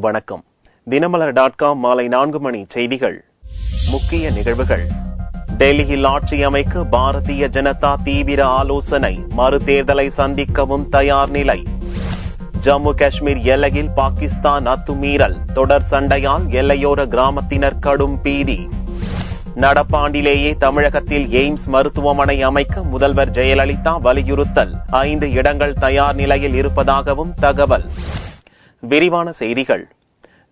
வணக்கம். தினமலர்.com மாலை 4 மணி செய்திகள். முக்கிய நிகழ்வுகள். டெல்லியில் ஆட்சி அமைக்க பாரதிய ஜனதா தீவிர ஆலோசனை, மறுதேர்தலை சந்திக்கவும் தயார் நிலை. ஜம்மு காஷ்மீர் எல்லையில் பாகிஸ்தான் அத்துமீறல், தொடர் சண்டையால் எல்லையோர கிராமத்தினர் கடும் பீதி. நடப்பாண்டிலேயே தமிழகத்தில் எய்ம்ஸ் மருத்துவமனை அமைக்க முதல்வர் ஜெயலலிதா வலியுறுத்தல், 5 இடங்கள் தயார் நிலையில் இருப்பதாகவும் தகவல். விரிவான செய்திகள்.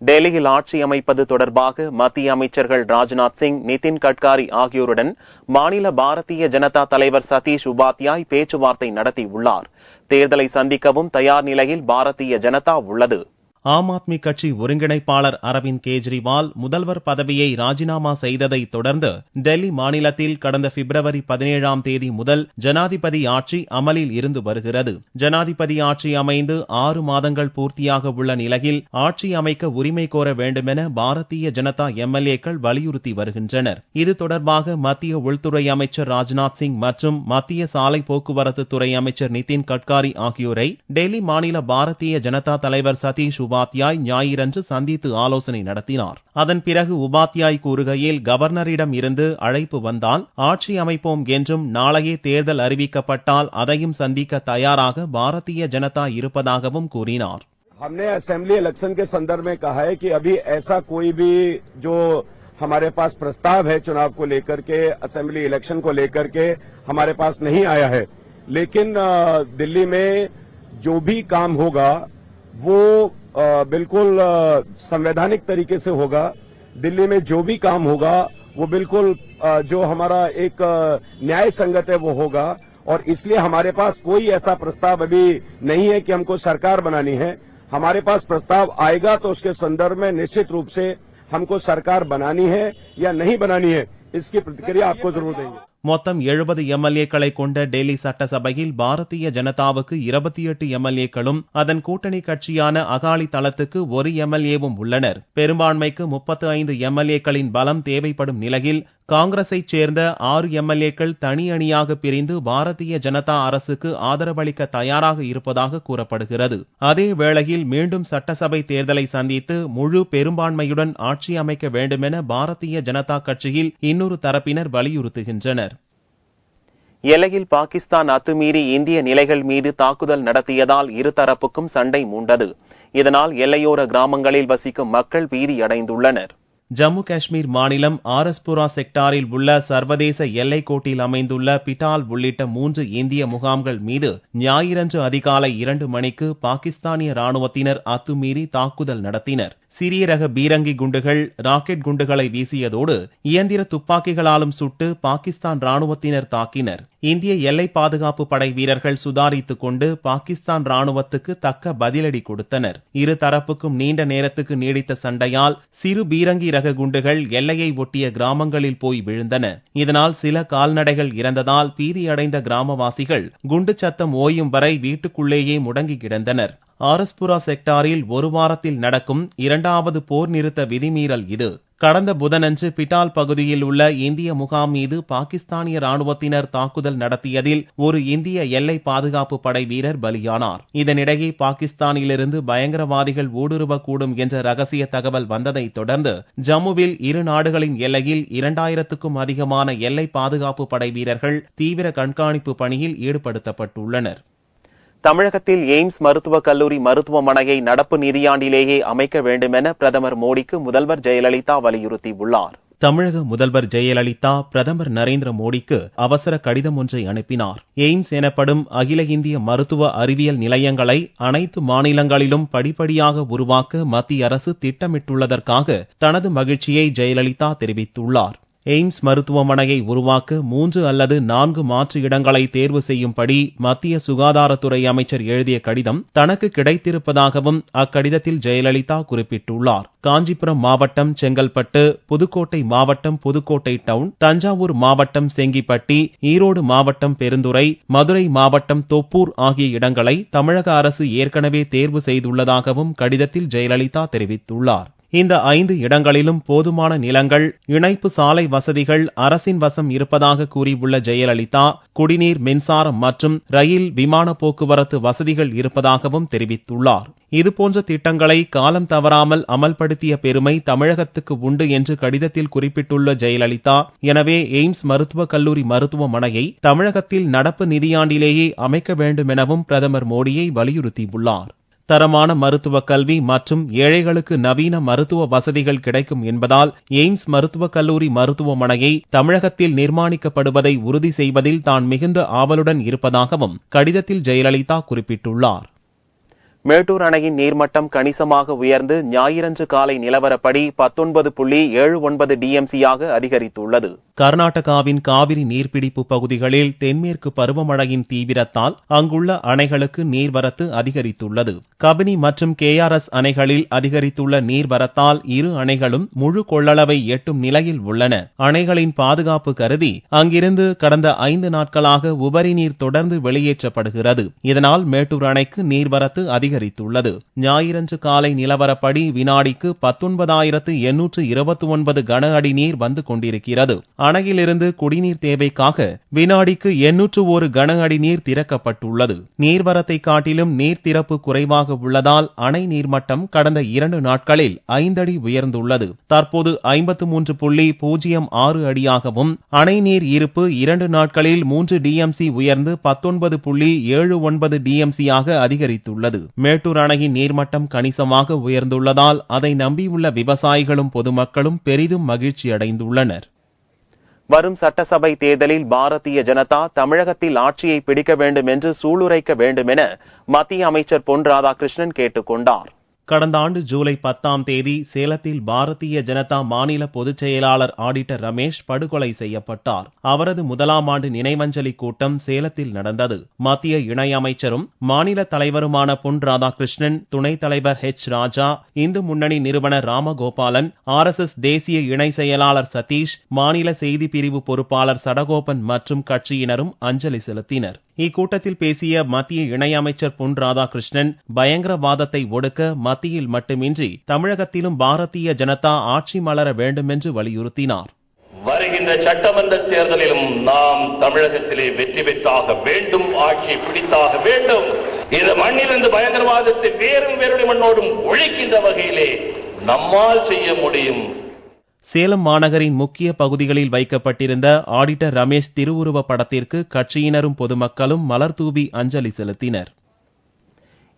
டெல்லியில் ஆட்சி அமைப்பது தொடர்பாக மத்திய அமைச்சர்கள் ராஜ்நாத் சிங், நிதின் கட்காரி ஆகியோருடன் மாநில பாரதிய ஜனதா தலைவர் சதீஷ் உபாத்யாய் பேச்சுவார்த்தை நடத்தியுள்ளார். தேர்தலை சந்திக்கவும் தயார் நிலையில் பாரதிய ஜனதா உள்ளது. ஆம் ஆத்மி கட்சி ஒருங்கிணைப்பாளர் அரவிந்த் கெஜ்ரிவால் முதல்வர் பதவியை ராஜினாமா செய்ததை தொடர்ந்து டெல்லி மாநிலத்தில் கடந்த பிப்ரவரி 17ஆம் தேதி முதல் ஜனாதிபதி ஆட்சி அமலில் இருந்து வருகிறது. ஜனாதிபதி ஆட்சி அமைந்து 6 மாதங்கள் பூர்த்தியாக உள்ள நிலையில் ஆட்சி அமைக்க உரிமை கோர வேண்டுமென பாரதிய ஜனதா எம்எல்ஏக்கள் வலியுறுத்தி வருகின்றனர். இது தொடர்பாக மத்திய உள்துறை அமைச்சர் ராஜ்நாத் சிங் மற்றும் மத்திய சாலை போக்குவரத்து துறை அமைச்சர் நிதின் கட்காரி ஆகியோரை டெல்லி மாநில பாரதிய ஜனதா தலைவர் சதீஷ் உபாத்யாய் ஞாயிறன்று சந்தித்து ஆலோசனை நடத்தினார். அதன் பிறகு உபாத்யாய் கூறுகையில், கவர்னரிடம் இருந்து அழைப்பு வந்தால் ஆட்சி அமைப்போம் என்றும், நாளையே தேர்தல் அறிவிக்கப்பட்டால் அதையும் சந்திக்க தயாராக பாரதிய ஜனதா இருப்பதாகவும் கூறினார். हमने असेंबली इलेक्शन के संदर्भ में कहा है कि अभी ऐसा कोई भी जो हमारे पास प्रस्ताव है चुनाव को लेकर के, असेंबली इलेक्शन को लेकर के हमारे पास नहीं आया है. लेकिन दिल्ली में जो भी काम होगा वो बिल्कुल संवैधानिक तरीके से होगा. दिल्ली में जो भी काम होगा वो बिल्कुल जो हमारा एक न्याय संगत है वो होगा. और इसलिए हमारे पास कोई ऐसा प्रस्ताव अभी नहीं है कि हमको सरकार बनानी है. हमारे पास प्रस्ताव आएगा तो उसके संदर्भ में निश्चित रूप से हमको सरकार बनानी है या नहीं बनानी है, इसकी प्रतिक्रिया आपको जरूर देंगे. மொத்தம் 70 எம்எல்ஏக்களை கொண்ட டெல்லி சட்டசபையில் பாரதிய ஜனதாவுக்கு 28 எம்எல்ஏக்களும் அதன் கூட்டணி கட்சியான அகாலி தளத்துக்கு 1 எம்எல்ஏவும் உள்ளனர். பெரும்பான்மைக்கு 35 எம்எல்ஏக்களின் பலம் தேவைப்படும் நிலையில் காங்கிரஸைச் சேர்ந்த 6 எம்எல்ஏக்கள் தனி அணியாக பிரிந்து பாரதிய ஜனதா அரசுக்கு ஆதரவளிக்க தயாராக இருப்பதாக கூறப்படுகிறது. அதே வேளையில் மீண்டும் சட்டசபை தேர்தலை சந்தித்து முழு பெரும்பான்மையுடன் ஆட்சி அமைக்க வேண்டுமென பாரதிய ஜனதா கட்சியில் இன்னொரு தரப்பினர் வலியுறுத்துகின்றனர். எல்லையில் பாகிஸ்தான் அத்துமீறி இந்திய நிலைகள் மீது தாக்குதல் நடத்தியதால் இருதரப்புக்கும் சண்டை மூண்டது. இதனால் எல்லையோர கிராமங்களில் வசிக்கும் மக்கள் பீதியடைந்துள்ளனர். ஜம்மு காஷ்மீர் மாநிலம் ஆர்எஸ்புரா செக்டாரில் உள்ள சர்வதேச எல்லைக்கோட்டில் அமைந்துள்ள பிட்டால் உள்ளிட்ட 3 இந்திய முகாம்கள் மீது ஞாயிறன்று அதிகாலை 2 மணிக்கு பாகிஸ்தானிய ராணுவத்தினர் அத்துமீறி தாக்குதல் நடத்தினர். சிறிய ரக பீரங்கி குண்டுகள், ராக்கெட் குண்டுகளை வீசியதோடு இயந்திர துப்பாக்கிகளாலும் சுட்டு பாகிஸ்தான் ராணுவத்தினர் தாக்கினர். இந்திய எல்லை பாதுகாப்பு படை வீரர்கள் சுதாரித்துக் கொண்டு பாகிஸ்தான் ராணுவத்துக்கு தக்க பதிலடி கொடுத்தனர். இரு தரப்புக்கும் நீண்ட நேரத்துக்கு நீடித்த சண்டையால் சிறு பீரங்கி ரக குண்டுகள் எல்லையை ஒட்டிய கிராமங்களில் போய் விழுந்தன. இதனால் சில கால்நடைகள் இறந்ததால் பீதியடைந்த கிராமவாசிகள் குண்டு சத்தம் ஓயும் வரை வீட்டுக்குள்ளேயே முடங்கி கிடந்தனர். ஆர்எஸ்புரா செக்டாரில் 1 வாரத்தில் நடக்கும் 2வது போர் நிறுத்த விதிமீறல் இது. கடந்த புதனன்று பிட்டால் பகுதியில் உள்ள இந்திய முகாம் மீது பாகிஸ்தானிய ராணுவத்தினர் தாக்குதல் நடத்தியதில் ஒரு இந்திய எல்லை பாதுகாப்பு படை வீரர் பலியானார். இதனிடையே பாகிஸ்தானிலிருந்து பயங்கரவாதிகள் ஊடுருவக்கூடும் என்ற ரகசிய தகவல் வந்ததை தொடர்ந்து ஜம்முவில் இரு நாடுகளின் எல்லையில் 2000க்கும் அதிகமான எல்லை பாதுகாப்பு படை வீரர்கள் தீவிர கண்காணிப்பு பணியில் ஈடுபடுத்தப்பட்டுள்ளனர். தமிழகத்தில் எய்ம்ஸ் மருத்துவக் கல்லூரி மருத்துவமனையை நடப்பு நிதியாண்டிலேயே அமைக்க வேண்டுமென பிரதமர் மோடிக்கு முதல்வர் ஜெயலலிதா வலியுறுத்தியுள்ளார். தமிழக முதல்வர் ஜெயலலிதா பிரதமர் நரேந்திர மோடிக்கு அவசர கடிதம் ஒன்றை அனுப்பினார். எய்ம்ஸ் எனப்படும் அகில இந்திய மருத்துவ அறிவியல் நிலையங்களை அனைத்து மாநிலங்களிலும் படிப்படியாக உருவாக்க மத்திய அரசு திட்டமிட்டுள்ளதற்காக தனது மகிழ்ச்சியை ஜெயலலிதா தெரிவித்துள்ளார். எய்ம்ஸ் மருத்துவமனையை உருவாக்க 3 அல்லது 4 மாற்று இடங்களை தேர்வு செய்யும்படி மத்திய சுகாதாரத்துறை அமைச்சர் எழுதிய கடிதம் தனக்கு கிடைத்திருப்பதாகவும் அக்கடிதத்தில் ஜெயலலிதா குறிப்பிட்டுள்ளார். காஞ்சிபுரம் மாவட்டம் செங்கல்பட்டு, புதுக்கோட்டை மாவட்டம் புதுக்கோட்டை டவுன், தஞ்சாவூர் மாவட்டம் செங்கிப்பட்டி, ஈரோடு மாவட்டம் பெருந்துறை, மதுரை மாவட்டம் தொப்பூர் ஆகிய இடங்களை தமிழக அரசு ஏற்கனவே தேர்வு செய்துள்ளதாகவும் கடிதத்தில் ஜெயலலிதா தெரிவித்துள்ளார். இந்த 5 இடங்களிலும் போதுமான நிலங்கள், இணைப்பு சாலை வசதிகள் அரசின் வசம் இருப்பதாக கூறியுள்ள ஜெயலலிதா, குடிநீர், மின்சாரம் மற்றும் ரயில், விமான போக்குவரத்து வசதிகள் இருப்பதாகவும் தெரிவித்துள்ளார். இதுபோன்ற திட்டங்களை காலம் தவறாமல் அமல்படுத்திய பெருமை தமிழகத்துக்கு உண்டு என்று கடிதத்தில் குறிப்பிட்டுள்ள ஜெயலலிதா, எனவே எய்ம்ஸ் மருத்துவக் கல்லூரி மருத்துவமனையை தமிழகத்தில் நடப்பு நிதியாண்டிலேயே அமைக்க வேண்டும் எனவும் பிரதமர் மோடியை வலியுறுத்தியுள்ளார். தரமான மருத்துவக் கல்வி மற்றும் ஏழைகளுக்கு நவீன மருத்துவ வசதிகள் கிடைக்கும் என்பதால் எய்ம்ஸ் மருத்துவக் கல்லூரி மருத்துவமனையை தமிழகத்தில் நிர்மாணிக்கப்படுவதை உறுதி செய்வதில் தான் மிகுந்த ஆவலுடன் இருப்பதாகவும் கடிதத்தில் ஜெயலலிதா குறிப்பிட்டுள்ளார். மேட்டூர் அணையின் நீர்மட்டம் கணிசமாக உயர்ந்து ஞாயிறன்று காலை நிலவரப்படி 19.79 டிஎம்சியாக அதிகரித்துள்ளது. கர்நாடகாவின் காவிரி நீர்பிடிப்பு பகுதிகளில் தென்மேற்கு பருவமழையின் தீவிரத்தால் அங்குள்ள அணைகளுக்கு நீர்வரத்து அதிகரித்துள்ளது. கபினி மற்றும் KRS அணைகளில் அதிகரித்துள்ள நீர்வரத்தால் இரு அணைகளும் முழு கொள்ளளவை எட்டும் நிலையில் உள்ளன. அணைகளின் பாதுகாப்பு கருதி அங்கிருந்து கடந்த 5 நாட்களாக உபரி நீர் தொடர்ந்து வெளியேற்றப்படுகிறது. இதனால் மேட்டூர் அணைக்கு நீர்வரத்து அதிகரித்துள்ளது. ஞாயிறன்று காலை நிலவரப்படி வினாடிக்கு 19,829 கன அடி நீர் வந்து கொண்டிருக்கிறது. அணையிலிருந்து குடிநீர் தேவைக்காக வினாடிக்கு 801 கன அடி நீர் திறக்கப்பட்டுள்ளது. நீர்வரத்தை காட்டிலும் நீர் திறப்பு குறைவாக உள்ளதால் அணை நீர்மட்டம் கடந்த 2 நாட்களில் 5 அடி உயர்ந்துள்ளது. தற்போது 53.06 அடியாகவும் அணை நீர் இருப்பு 2 நாட்களில் 3 டிஎம்சி உயர்ந்து 19.79 டிஎம்சியாக அதிகரித்துள்ளது. மேட்டூர் அணையின் நீர்மட்டம் கணிசமாக உயர்ந்துள்ளதால் அதை நம்பியுள்ள விவசாயிகளும் பொதுமக்களும் பெரிதும் மகிழ்ச்சியடைந்துள்ளனர். வரும் சட்டசபை தேர்தலில் பாரதிய ஜனதா தமிழகத்தில் ஆட்சியை பிடிக்க வேண்டும் என்று சூளுரைக்க வேண்டும் என மத்திய அமைச்சர் பொன் ராதாகிருஷ்ணன் கேட்டுக் கொண்டார். கடந்த ஆண்டு ஜூலை 10ஆம் தேதி சேலத்தில் பாரதிய ஜனதா மாநில பொதுச் செயலாளர் ஆடிட்டர் ரமேஷ் படுகொலை செய்யப்பட்டார். அவரது முதலாம் ஆண்டு நினைவஞ்சலி கூட்டம் சேலத்தில் நடந்தது. மத்திய இணையமைச்சரும் மாநில தலைவருமான பொன் ராதாகிருஷ்ணன், துணைத் தலைவர் ராஜா, இந்து முன்னணி நிறுவனர் ராமகோபாலன், RSS தேசிய இணை செயலாளர் சதீஷ், மாநில செய்தி பிரிவு பொறுப்பாளர் சடகோபன் மற்றும் கட்சியினரும் அஞ்சலி செலுத்தினர். இக்கூட்டத்தில் பேசிய மத்திய இணையமைச்சர் பொன் ராதாகிருஷ்ணன், பயங்கரவாதத்தை ஒடுக்க மத்தியில் மட்டுமின்றி தமிழகத்திலும் பாரதிய ஜனதா ஆட்சி மலர வேண்டும் என்று வலியுறுத்தினார். வருகின்ற சட்டமன்ற தேர்தலிலும் நாம் தமிழகத்திலே வெற்றி பெற்றாக வேண்டும், ஆட்சி பிடித்தாக வேண்டும். இந்த மண்ணிலிருந்து பயங்கரவாதத்தை வேறும் வேறுடைய மண்ணோடும் ஒழிக்கின்ற வகையிலே நம்மால் செய்ய முடியும். சேலம் மாநகரின் முக்கிய பகுதிகளில் வைக்கப்பட்டிருந்த ஆடிட்டர் ரமேஷ் திருவுருவ படத்திற்கு கட்சியினரும் பொதுமக்களும் மலர் தூவி அஞ்சலி செலுத்தினர்.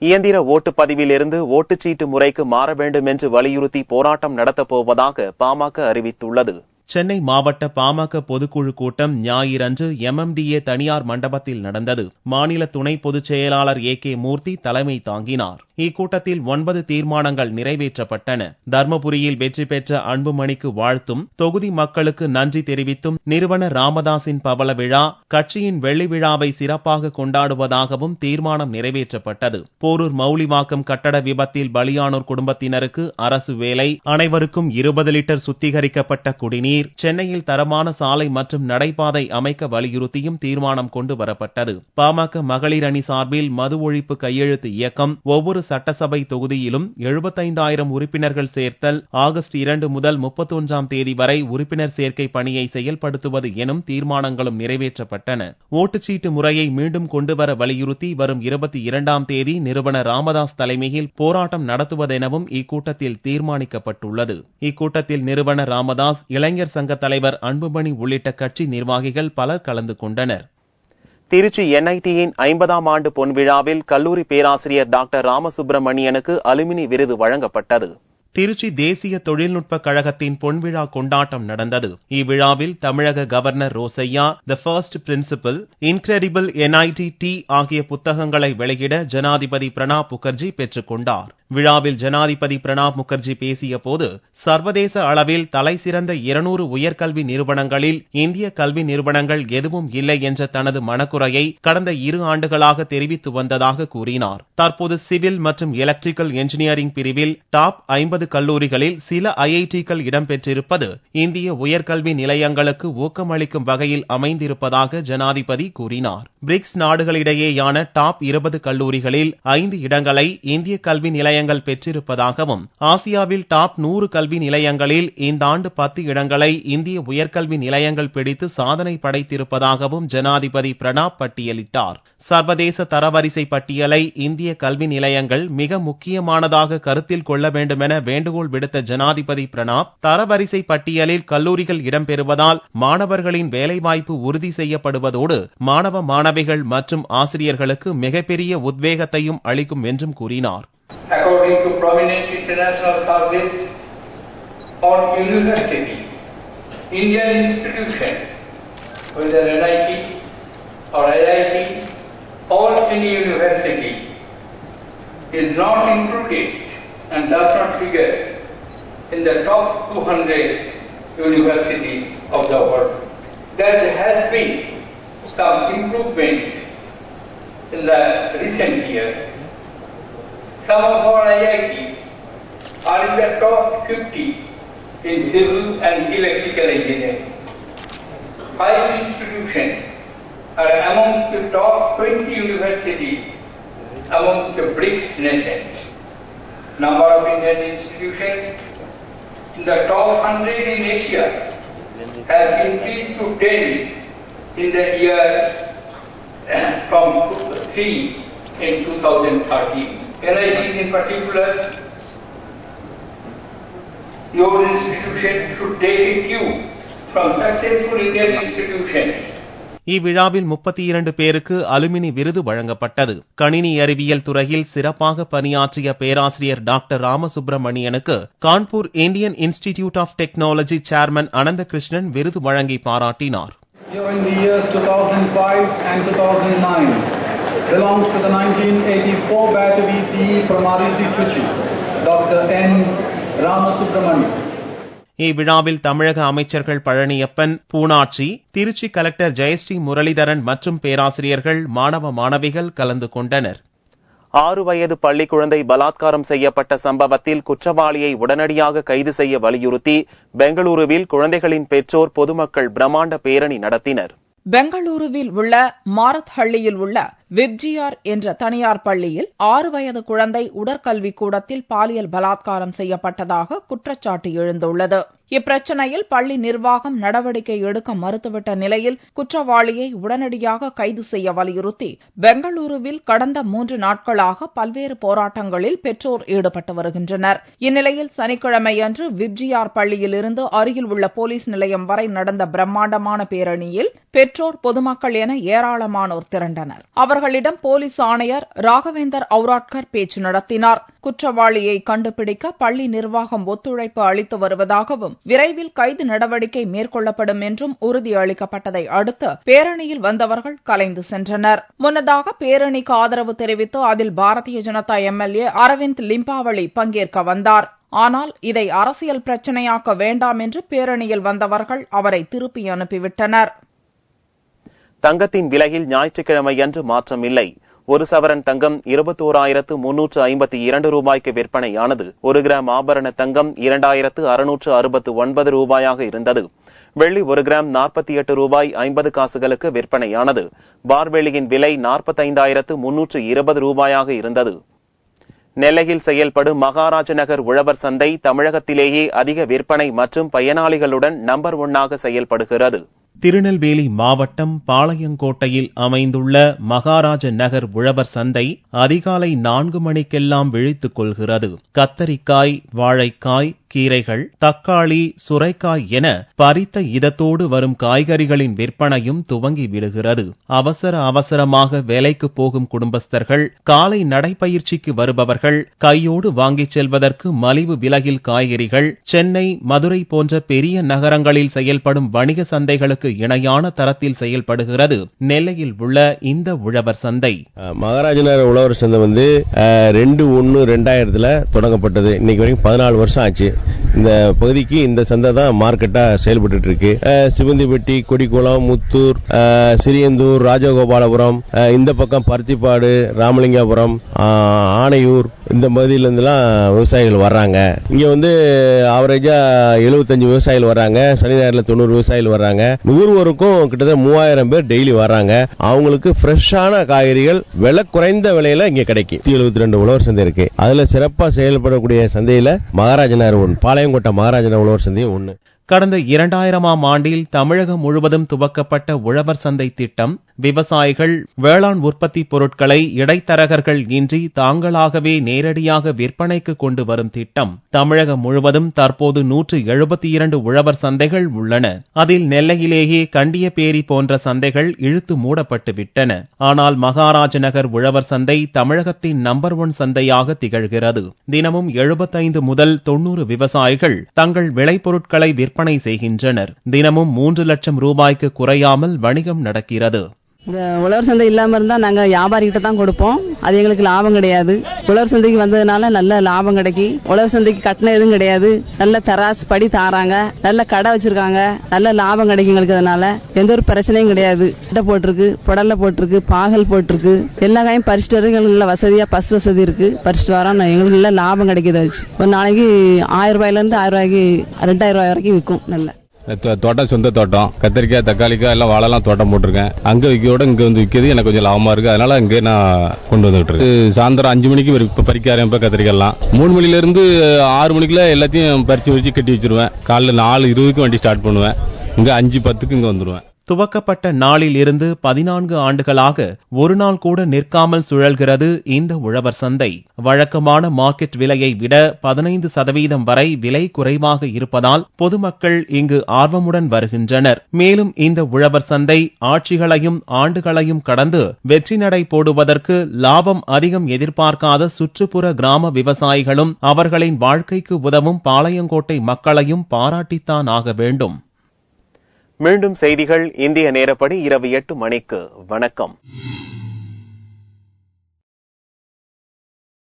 இயந்திர ஓட்டுப்பதிவில் இருந்து ஓட்டுச்சீட்டு முறைக்கு மாற வேண்டும் என்று வலியுறுத்தி போராட்டம் நடத்தப்போவதாக பாமக அறிவித்துள்ளது. சென்னை மாவட்ட பாமக பொதுக்குழு கூட்டம் ஞாயிறன்று MMDA தனியார் மண்டபத்தில் நடந்தது. மாநில துணை பொதுச் செயலாளர் AK மூர்த்தி தலைமை தாங்கினார். இக்கூட்டத்தில் 9 தீர்மானங்கள் நிறைவேற்றப்பட்டன. தர்மபுரியில் வெற்றி பெற்ற அன்புமணிக்கு வாழ்த்தும், தொகுதி மக்களுக்கு நன்றி தெரிவித்தும் நிறுவனர் ராமதாசின் பவள விழா, கட்சியின் வெள்ளி விழாவை சிறப்பாக கொண்டாடுவதாகவும் தீர்மானம் நிறைவேற்றப்பட்டது. போரூர் மௌலிவாக்கம் கட்டட விபத்தில் பலியானோர் குடும்பத்தினருக்கு அரசு வேலை, அனைவருக்கும் 20 லிட்டர் சுத்திகரிக்கப்பட்ட குடிநீர், சென்னையில் தரமான சாலை மற்றும் நடைபாதை அமைக்க வலியுறுத்தியும் தீர்மானம் கொண்டு வரப்பட்டது. பாமக மகளிர் அணி சார்பில் மது ஒழிப்பு கையெழுத்து இயக்கம், ஒவ்வொரு சட்டசபை தொகுதியிலும் 75,000 உறுப்பினர்கள் சேர்த்தல், ஆகஸ்ட் 2 முதல் 31ஆம் தேதி வரை உறுப்பினர் சேர்க்கை பணியை செயல்படுத்துவது எனும் தீர்மானங்களும் நிறைவேற்றப்பட்டன. ஓட்டுச்சீட்டு முறையை மீண்டும் கொண்டுவர வலியுறுத்தி வரும் 22ஆம் தேதி நிறுவனர் ராமதாஸ் தலைமையில் போராட்டம் நடத்துவதெனவும் இக்கூட்டத்தில் தீர்மானிக்கப்பட்டுள்ளது. இக்கூட்டத்தில் நிறுவனர் ராமதாஸ், இளைஞர் சங்க தலைவர் அன்புமணி உள்ளிட்ட கட்சி நிர்வாகிகள் பலர் கலந்து கொண்டனர். திருச்சி NITயின் 50ஆம் ஆண்டு பொன்விழாவில் கல்லூரி பேராசிரியர் டாக்டர் ராமசுப்பிரமணியனுக்கு அலுமினி விருது வழங்கப்பட்டது. திருச்சி தேசிய தொழில்நுட்ப கழகத்தின் பொன்விழா கொண்டாட்டம் நடந்தது. இவ்விழாவில் தமிழக governor Rosaiah, the first principal, incredible NIT T ஆகிய புத்தகங்களை வெளியிட ஜனாதிபதி பிரணாப் முகர்ஜி பெற்றுக் கொண்டார். விழாவில் ஜனாதிபதி பிரணாப் முகர்ஜி பேசிய போது, சர்வதேச அளவில் தலைசிறந்த 200 உயர்கல்வி நிறுவனங்களில் இந்திய கல்வி நிறுவனங்கள் எதுவும் இல்லை என்ற தனது மனக்குறையை கடந்த 2 ஆண்டுகளாக தெரிவித்து வந்ததாக கூறினார். தற்போது சிவில் மற்றும் எலக்ட்ரிக்கல் என்ஜினியரிங் பிரிவில் டாப் 50 கல்லூரிகளில் சில IIT-கள் இடம்பெற்றிருப்பது இந்திய உயர்கல்வி நிலையங்களுக்கு ஊக்கமளிக்கும் வகையில் அமைந்திருப்பதாக ஜனாதிபதி கூறினார். பிரிக்ஸ் நாடுகளிடையேயான டாப் 20 கல்லூரிகளில் 5 இடங்களை இந்திய கல்வி நிலைய நிலையங்கள் பெற்றிருப்பதாகவும் ஆசியாவில் டாப் 100 கல்வி நிலையங்களில் இந்த ஆண்டு 10 இடங்களை இந்திய உயர்கல்வி நிலையங்கள் பிடித்து சாதனை படைத்திருப்பதாகவும் ஜனாதிபதி பிரணாப் பட்டியலிட்டார். சர்வதேச தரவரிசை பட்டியலை இந்திய கல்வி நிலையங்கள் மிக முக்கியமானதாக கருத்தில் கொள்ள வேண்டும் என வேண்டுகோள் விடுத்த ஜனாதிபதி பிரணாப், தரவரிசை பட்டியலில் கல்லூரிகள் இடம்பெறுவதால் மாணவர்களின் வேலைவாய்ப்பு உறுதி செய்யப்படுவதோடு மாணவ மாணவிகள் மற்றும் ஆசிரியர்களுக்கு மிகப்பெரிய உத்வேகத்தையும் அளிக்கும் என்றும் கூறினார். According to prominent international surveys on universities, Indian institutions, whether NIT or IIT or any university, is not included and does not figure in the top 200 universities of the world. There has been some improvement in the recent years. Some of our IITs are in the top 50 in civil and electrical engineering. 5 institutions are amongst the top 20 universities amongst the BRICS nations. Number of Indian institutions in the top 100 in Asia has increased to 10 in the year from 3 in 2013. NITs in particular, your institution should take a cue from successful Indian institutions. இவ்விழாவில் 32 பேருக்கு alumni விருது வழங்கப்பட்டது. கணினி அறிவியல் துறையில் சிறப்பாக பணியாற்றிய பேராசிரியர் டாக்டர் ராமசுப்ரமணியனுக்கு Kanpur Indian institute of technology chairman Ananthakrishnan விருது வழங்கி பாராட்டினார். During the years 2005 and 2009, belongs to the 1984 batch of ECE from REC Trichy, Dr. N. Ramasubramanian. இவ்விழாவில் தமிழக அமைச்சர்கள் பழனியப்பன், பூனாட்சி, திருச்சி கலெக்டர் ஜெயஸ்ரீ முரளிதரன் மற்றும் பேராசிரியர்கள், மாணவ மாணவிகள் கலந்து கொண்டனர். 6 வயது பள்ளி குழந்தை பலாத்காரம் செய்யப்பட்ட சம்பவத்தில் குற்றவாளியை உடனடியாக கைது செய்ய வலியுறுத்தி பெங்களூருவில் குழந்தைகளின் பெற்றோர் பொதுமக்கள் பிரம்மாண்ட பேரணி நடத்தினர். பெங்களூருவில் உள்ள மாரத்ஹள்ளியில் உள்ள விப்ஜிஆர் என்ற தனியார் பள்ளியில் 6 வயது குழந்தை உடற்கல்வி கூடத்தில் பாலியல் பலாத்காரம் செய்யப்பட்டதாக குற்றச்சாட்டு எழுந்துள்ளது. இப்பிரச்சனையில் பள்ளி நிர்வாகம் நடவடிக்கை எடுக்க மறுத்துவிட்ட நிலையில் குற்றவாளியை உடனடியாக கைது செய்ய வலியுறுத்தி பெங்களூருவில் கடந்த 3 நாட்களாக பல்வேறு போராட்டங்களில் பெற்றோர் ஈடுபட்டு வருகின்றனர். இந்நிலையில் சனிக்கிழமையன்று விப்ஜிஆர் பள்ளியிலிருந்து அருகில் உள்ள போலீஸ் நிலையம் வரை நடந்த பிரம்மாண்டமான பேரணியில் பெற்றோர், பொதுமக்கள் என ஏராளமானோர் திரண்டனர். அவர்களிடம் போலீஸ் ஆணையர் ராகவேந்தர் அவுராட்கர் பேச்சு நடத்தினார். குற்றவாளியை கண்டுபிடிக்க பள்ளி நிர்வாகம் ஒத்துழைப்பு அளித்து வருவதாகவும் விரைவில் கைது நடவடிக்கை மேற்கொள்ளப்படும் என்றும் உறுதியளிக்கப்பட்டதை அடுத்து பேரணியில் வந்தவர்கள் கலைந்து சென்றனர். முன்னதாக பேரணிக்கு ஆதரவு தெரிவித்து அதில் பாரதிய ஜனதா எம்எல்ஏ அரவிந்த் லிம்பாவளி பங்கேற்க வந்தார். ஆனால் இதை அரசியல் பிரச்சனையாக்க வேண்டாம் என்று பேரணியில் வந்தவர்கள் அவரை திருப்பி அனுப்பிவிட்டனர். தங்கத்தின் விலையில் ஞாயிற்றுக்கிழமையன்று மாற்றமில்லை. 1 சவரன் தங்கம் 21,352 ரூபாய்க்கு விற்பனையானது. 1 கிராம் ஆபரண தங்கம் 2,669 ரூபாயாக இருந்தது. வெள்ளி 1 கிராம் 48 ரூபாய் 50 காசுகளுக்கு விற்பனையானது. பார்வெள்ளியின் விலை 45,320 ரூபாயாக இருந்தது. நெல்லையில் செயல்படும் மகாராஜ நகர் உழவர் சந்தை தமிழகத்திலேயே அதிக விற்பனை மற்றும் பயனாளிகளுடன் நம்பர் 1ஆக செயல்படுகிறது. திருநெல்வேலி மாவட்டம் பாளையங்கோட்டையில் அமைந்துள்ள மகாராஜ நகர் உழவர் சந்தை அதிகாலை 4 மணிக்கெல்லாம் விழித்துக் கொள்கிறது. கத்தரிக்காய், வாழைக்காய், கீரைகள், தக்காளி, சுரைக்காய் என பறித்த இதத்தோடு வரும் காய்கறிகளின் விற்பனையும் துவங்கி விடுகிறது. அவசரமாக வேலைக்கு போகும் குடும்பஸ்தர்கள், காலை நடைப்பயிற்சிக்கு வருபவர்கள் கையோடு வாங்கிச் செல்வதற்கு மலிவு விலையில் காய்கறிகள் சென்னை, மதுரை போன்ற பெரிய நகரங்களில் செயல்படும் வணிக சந்தைகளுக்கு இணையான தரத்தில் செயல்படுகிறது நெல்லையில் உள்ள இந்த உழவர் சந்தை. மகாராஜநகர் உழவர் சந்தை 2/1/2000 தொடங்கப்பட்டது. இன்னைக்கு வரைக்கும் 14 வருஷம் ஆச்சு. இந்த பகுதிக்கு இந்த சந்தை தான் மார்க்கெட்டா செயல்பட்டு இருக்கு. சிவந்திப்பட்டி, கொடிக்குளம், முத்தூர், சிறியந்தூர், ராஜகோபாலபுரம், இந்த பக்கம் பருத்திப்பாடு, ராமலிங்கபுரம், ஆனையூர், இந்த பகுதியில இருந்துலாம் விவசாயிகள் வர்றாங்க. இங்க ஆவரேஜா 75 விவசாயிகள் வர்றாங்க. சனி ஞாயிறுல 90 விவசாயிகள் வர்றாங்க. நுகர்வோருக்கும் கிட்டத்தட்ட 3000 பேர் டெய்லி வர்றாங்க. அவங்களுக்கு ஃப்ரெஷ்ஷான காய்கறிகள் விலை குறைந்த விலையில இங்க கிடைக்கும். 72 உழவர் சந்தை இருக்கு. அதுல சிறப்பா செயல்படக்கூடிய சந்தையில மகாராஜனார் ஒன்று, பாளையங்கோட்டை மகாராஜனா உழவர் சந்தை ஒன்று. கடந்த 2000ஆம் ஆண்டில் தமிழகம் முழுவதும் துவக்கப்பட்ட உழவர் சந்தை திட்டம் விவசாயிகள் வேளாண் உற்பத்தி பொருட்களை இடைத்தரகர்கள் இன்றி தாங்களாகவே நேரடியாக விற்பனைக்கு கொண்டு வரும் திட்டம். தமிழகம் முழுவதும் தற்போது 172 உழவர் சந்தைகள் உள்ளன. அதில் நெல்லையிலேயே கண்டியப்பேரி போன்ற சந்தைகள் இழுத்து மூடப்பட்டு விட்டன. ஆனால் மகாராஜ நகர் உழவர் சந்தை தமிழகத்தின் நம்பர் 1 சந்தையாக திகழ்கிறது. தினமும் 75 முதல் 90 விவசாயிகள் தங்கள் விளைபொருட்களை விற்பனை செய்கின்றனர். தினமும் 3 லட்சம் ரூபாய்க்கு குறையாமல் வணிகம் நடக்கிறது. இந்த உழவர் சந்தை இல்லாம இருந்தா நாங்க வியாபாரிகிட்ட தான் கொடுப்போம். அது எங்களுக்கு லாபம் கிடையாது. உழவர் சந்தைக்கு வந்ததுனால நல்ல லாபம் கிடைக்கி. உழவர் சந்தைக்கு கட்டணம் எதுவும் கிடையாது. நல்ல தராசு படி தாராங்க. நல்ல கடை வச்சிருக்காங்க. நல்ல லாபம் கிடைக்கும் எங்களுக்கு. அதனால எந்த ஒரு பிரச்சனையும் கிடையாது. இட போட்டிருக்கு, புடல்ல போட்டிருக்கு, பாகல் போட்டிருக்கு. எல்லா காயும் பறிச்சுட்டு வர எங்களுக்கு நல்ல வசதியா பஸ் வசதி இருக்கு. பறிச்சுட்டு வரோம். எங்களுக்கு நல்ல லாபம் கிடைக்குது. வச்சு ஒரு நாளைக்கு 1000 ரூபாயில இருந்து 1000 ரூபாய்க்கு 2000 ரூபாய் வரைக்கும் விற்கும். நல்ல தோட்டம், சொந்த தோட்டம், கத்திரிக்காய், தக்காளிக்காய் எல்லாம் வாழைலாம் தோட்டம் போட்டிருக்கேன். அங்க விற்கிறோட இங்க வந்து விற்கிறது எனக்கு கொஞ்சம் லாபமா இருக்கு. அதனால இங்கே நான் கொண்டு வந்துட்டு இருக்கேன். சாயந்தரம் 5 மணிக்கு இப்ப பறிக்க ஆரம்பிப்பேன். கத்திரிக்காய் எல்லாம் 3 மணில இருந்து 6 மணிக்குள்ள எல்லாத்தையும் பறிச்சு வச்சு கட்டி வச்சிருவேன். காலைல 4:20 வண்டி ஸ்டார்ட் பண்ணுவேன். இங்க 5:10 இங்க வந்துருவேன். துவக்கப்பட்ட நாளில் இருந்து 14 ஆண்டுகளாக ஒரு நாள் கூட நிற்காமல் சுழல்கிறது இந்த உழவர் சந்தை. வழக்கமான மார்க்கெட் விலையை விட 15% வரை விலை குறைவாக இருப்பதால் பொதுமக்கள் இங்கு ஆர்வமுடன் வருகின்றனர். மேலும் இந்த உழவர் சந்தை ஆட்சிகளையும் ஆண்டுகளையும் கடந்து வெற்றி நடை போடுவதற்கு லாபம் அதிகம் எதிர்பார்க்காத சுற்றுப்புற கிராம விவசாயிகளும் அவர்களின் வாழ்க்கைக்கு உதவும் பாளையங்கோட்டை மக்களையும் பாராட்டித்தான் ஆக வேண்டும். மீண்டும் செய்திகள் இந்திய நேரப்படி இரவு 8 மணிக்கு. வணக்கம்.